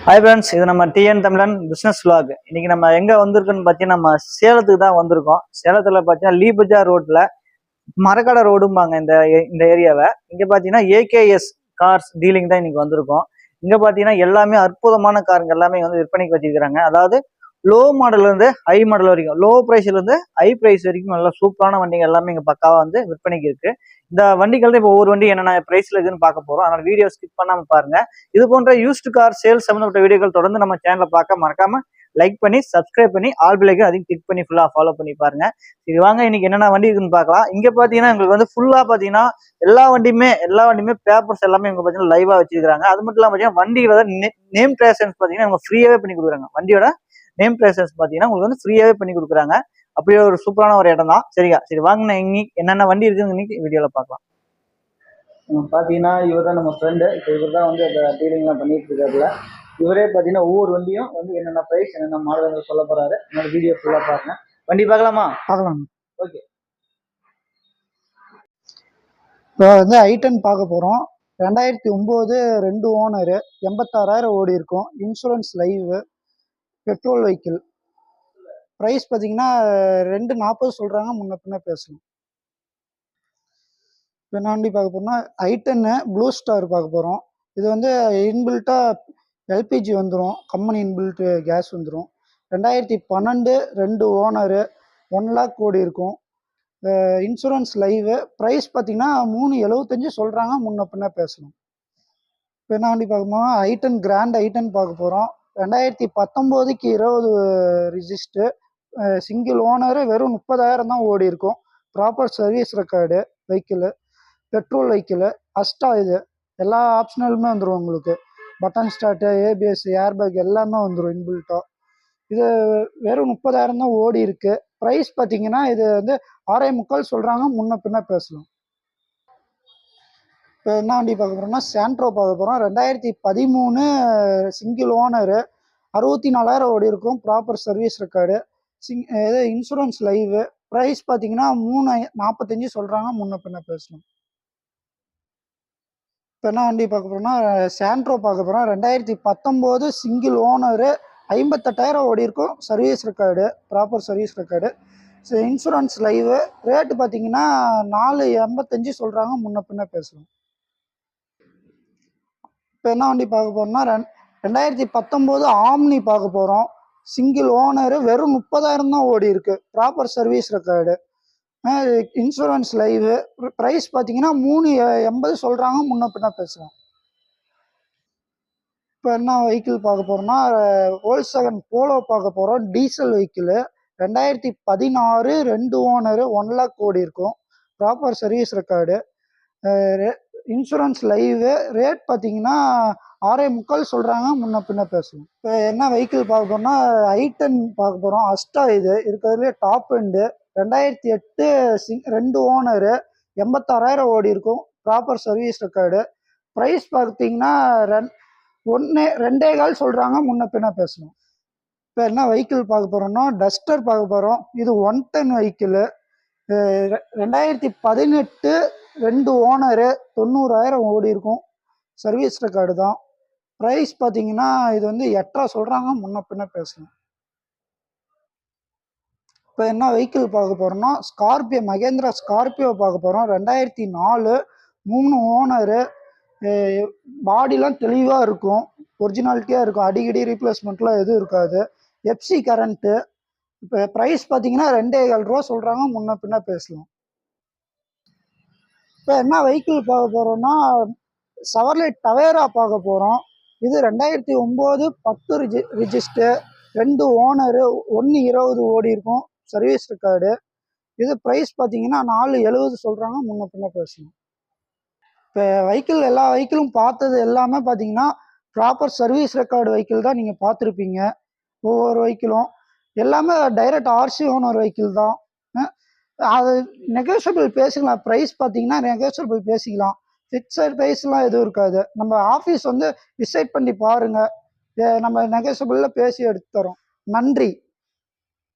Hi friends, இது நம்ம TN தமிழன் பிஸ்னஸ் vlog. இன்னைக்கு நம்ம எங்க வந்திருக்கோன்னு பார்த்தீங்கன்னா நம்ம சேலத்துக்கு தான் வந்திருக்கோம். சேலத்துல பார்த்தீங்கன்னா லீ பஜார் ரோட்ல மரக்கடை ரோடும்பாங்க இந்த இந்த ஏரியாவை. இங்க பார்த்தீங்கன்னா ஏகேஎஸ் கார்ஸ் டீலிங் தான் இன்னைக்கு வந்திருக்கோம். இங்க பார்த்தீங்கன்னா எல்லாமே அற்புதமான காருங்க எல்லாமே வந்து விற்பனைக்கு வச்சிருக்காங்க. அதாவது லோ மாடல்ல இருந்து ஹை மாடல் வரைக்கும், லோ பிரைஸ்ல இருந்து ஹை பிரைஸ் வரைக்கும் நல்ல சூப்பரான வண்டிங்க எல்லாமே இங்க பக்காவா வந்து விற்பனைக்கு இருக்கு. இந்த வண்டிகள் தான் இப்போ ஒவ்வொரு வண்டி என்னென்ன பிரைஸ்ல இருக்குன்னு பார்க்க போறோம். அதனால வீடியோ ஸ்கிப் பண்ணாம பாருங்க. இது போன்ற யூஸ்டு கார் சேல்ஸ் சம்பந்தப்பட்ட வீடியோக்கள் தொடர்ந்து நம்ம சேனலை பார்க்க மறக்காம லைக் பண்ணி சப்ஸ்கிரைப் பண்ணி ஆல் பிள்ளைக்கு அதையும் கிளிக் பண்ணி ஃபுல்லா ஃபாலோ பண்ணி பாருங்க. இது வாங்க இன்னைக்கு என்னென்ன வண்டி இருக்குன்னு பார்க்கலாம். இங்க பாத்தீங்கன்னா உங்களுக்கு வந்து ஃபுல்லா பாத்தீங்கன்னா எல்லா வண்டியுமே பேப்பர்ஸ் எல்லாமே இவங்க பாத்தீங்கன்னா லைவா வச்சிருக்காங்க. அது மட்டும் இல்லாம பாத்தீங்கன்னா வண்டியோட நேம் ட்ரேஷன்ஸ் பாத்தீங்கன்னா இவங்க ஃப்ரீயாவே பண்ணி கொடுக்குறாங்க. வண்டியோட நேம் ட்ரேஷன்ஸ் பாத்தீங்கன்னா உங்களுக்கு வந்து ஃப்ரீயாவே பண்ணி கொடுக்குறாங்க. அப்படியே ஒரு சூப்பரான ஒரு இடம் தான். சரியா, சரி வாங்க இன்னைக்கு என்னென்ன வண்டி இருக்குன்னு இன்னைக்கு வீடியோல பார்க்கலாம். பார்த்தீங்கன்னா இவர் தான் நம்ம ஃப்ரெண்டு. இப்போ இவர் தான் வந்து அந்த டீலிங்லாம் பண்ணிட்டு இருக்காருல. இவரே பார்த்தீங்கன்னா ஒவ்வொரு வண்டியும் வந்து என்னென்ன ப்ரைஸ் என்னென்ன மாடல் சொல்ல போறாரு. என்னோட வீடியோ ஃபுல்லாக பாருங்க. வண்டி பார்க்கலாமா? பார்க்கலாம். ஓகே, இப்போ வந்து ஐட்டன் பார்க்க போகிறோம். 2009 2 ஓனரு, 86,000 ஓடி இருக்கும். Insurance live, petrol vehicle. Price பார்த்தீங்கன்னா 240 சொல்கிறாங்க, முன்ன பின்ன பேசணும். இப்போ என்ன வண்டி பார்க்க போகிறோம்னா ஐட்டன்னு ப்ளூ ஸ்டார் பார்க்க போகிறோம். இது வந்து இன்பில்ட்டாக எல்பிஜி வந்துடும், கம்பெனி இன்பில்ட் கேஸ் வந்துடும். 2012 2 ஓனரு, 1 லேக் ஓடி இருக்கும். Insurance live. ப்ரைஸ் பார்த்தீங்கன்னா 375 சொல்கிறாங்க, முன்ன பின்ன பேசணும். இப்போ என்ன வண்டி பார்க்க போகிறோம், ஐட்டன் கிராண்ட் ஐட்டன் பார்க்க போகிறோம். 2019க்கு 20 ரிஜிஸ்டர், சிங்கிள் ஓனரு, வெறும் 30,000 தான் ஓடி இருக்கும். Proper service record vehicle, petrol vehicle, அஸ்டா. இது எல்லா ஆப்ஷனலுமே வந்துடும் உங்களுக்கு. பட்டன் ஸ்டார்ட்டு, ஏபிஎஸ், ஏர்பேக் எல்லாமே வந்துடும் இன்பில்ட்டாக. இது வெறும் 30,000 தான் ஓடி இருக்கு. ப்ரைஸ் பார்த்தீங்கன்னா இது வந்து 6.25 சொல்கிறாங்க, முன்ன பின்ன பேசலாம். இப்போ என்ன வண்டி பார்க்க போகிறோம்னா சாண்ட்ரோ பார்க்க போகிறோம். 2013 சிங்கிள் ஓனரு, 64,000 ஓடி இருக்கும். ப்ராப்பர் சர்வீஸ் ரெக்கார்டு, இது இன்சூரன்ஸ் லைவு. ப்ரைஸ் பார்த்தீங்கன்னா 345 சொல்கிறாங்க, முன்ன பின்ன பேசலாம். இப்போ என்ன வண்டி பார்க்க போகிறோம்னா சாண்ட்ரோ பார்க்க போகிறோம். 2019 சிங்கிள் ஓனரு, 58,000 ஓடி இருக்கும். Service record, proper service record, insurance live. Rate பார்த்தீங்கன்னா 485 சொல்கிறாங்க, முன்ன பின்ன பேசலாம். இப்போ என்ன வண்டி பார்க்க போகிறோம்னா 2019 ஆம்னி பார்க்க போகிறோம். சிங்கிள் ஓனரு, வெறும் 30,000 தான் ஓடி இருக்கு. Proper service record, insurance live. Price பார்த்தீங்கன்னா 380 சொல்கிறாங்க, முன்ன பின்ன பேசலாம். இப்போ என்ன வெஹிக்கிள் பார்க்க போகிறோம்னா வோல்க்ஸ்வேகன் போலோ பார்க்க போகிறோம். Diesel vehicle. 2016 2 ஓனரு, 1 லேக் ஓடி இருக்கும். Proper service record, insurance live. Rate பார்த்தீங்கன்னா 6.25 சொல்கிறாங்க, முன்ன பின்ன பேசணும். இப்போ என்ன வெஹிக்கிள் பார்க்க போகிறோம்னா ஐட்டன் பார்க்க போகிறோம். அஸ்டா. இது இருக்கிறதுலே டாப் எண்டு. 2008 2 ஓனரு, 86,000 ஓடி இருக்கும். Proper service record. ப்ரைஸ் பார்த்தீங்கன்னா 2.25 சொல்கிறாங்க, முன்ன பின்ன பேசணும். இப்போ என்ன வெஹிக்கிள் பார்க்க போகிறோம்னா டஸ்டர் பார்க்க போகிறோம். இது 110 வெஹிக்கிள். 2018 2 ஓனரு, 90,000 ஓடி இருக்கும். சர்வீஸ் ரெக்கார்டு தான். ப்ரைஸ் பார்த்தீங்கன்னா இது வந்து 8.5 சொல்கிறாங்க, முன்ன பின்ன பேசணும். இப்போ என்ன வெஹிக்கிள் பார்க்க போகிறோம்னா ஸ்கார்பியோ, மகேந்திரா ஸ்கார்பியோ பார்க்க போகிறோம். 2004 3 ஓனரு, பாடிலாம் தெளிவாக இருக்கும், ஒரிஜினாலிட்டியாக இருக்கும். அடிக்கடி ரீப்ளேஸ்மெண்ட்லாம் எதுவும் இருக்காது. FC current. இப்போ ப்ரைஸ் பார்த்தீங்கன்னா 2.25 சொல்கிறாங்க, முன்ன பின்ன பேசலாம். இப்போ என்ன வெஹிக்கிள் பார்க்க போகிறோம்னா செவர்லெட் டவேரா பார்க்க போகிறோம். இது 2009 10 ரிஜிஸ்டர், 2 ஓனரு, 120 ஓடி இருக்கும். Service record. இது ப்ரைஸ் பார்த்தீங்கன்னா 470 சொல்கிறாங்க, முன்ன பின்ன பேசணும். இப்போ வெஹிக்கிள் எல்லா வெஹிக்கிளும் பார்த்தது எல்லாமே பார்த்தீங்கன்னா ப்ராப்பர் சர்வீஸ் ரெக்கார்டு வெஹிக்கிள் தான் நீங்கள் பார்த்துருப்பீங்க. ஒவ்வொரு வெஹிக்கிளும் எல்லாமே டைரக்ட் ஆர்சி ஓனர் வெஹிக்கிள் தான். அது நெகோஷியபிள் பேசிக்கலாம். ப்ரைஸ் பார்த்தீங்கன்னா நெகோஷியபிள் பேசிக்கலாம். ஃபிக்ஸட் ப்ரைஸ்லாம் எதுவும் இருக்காது. நம்ம ஆஃபீஸ் வந்து டிசைட் பண்ணி பாருங்கள், நம்ம நெகோஷியபிளில் பேசி எடுத்து தரோம். நன்றி.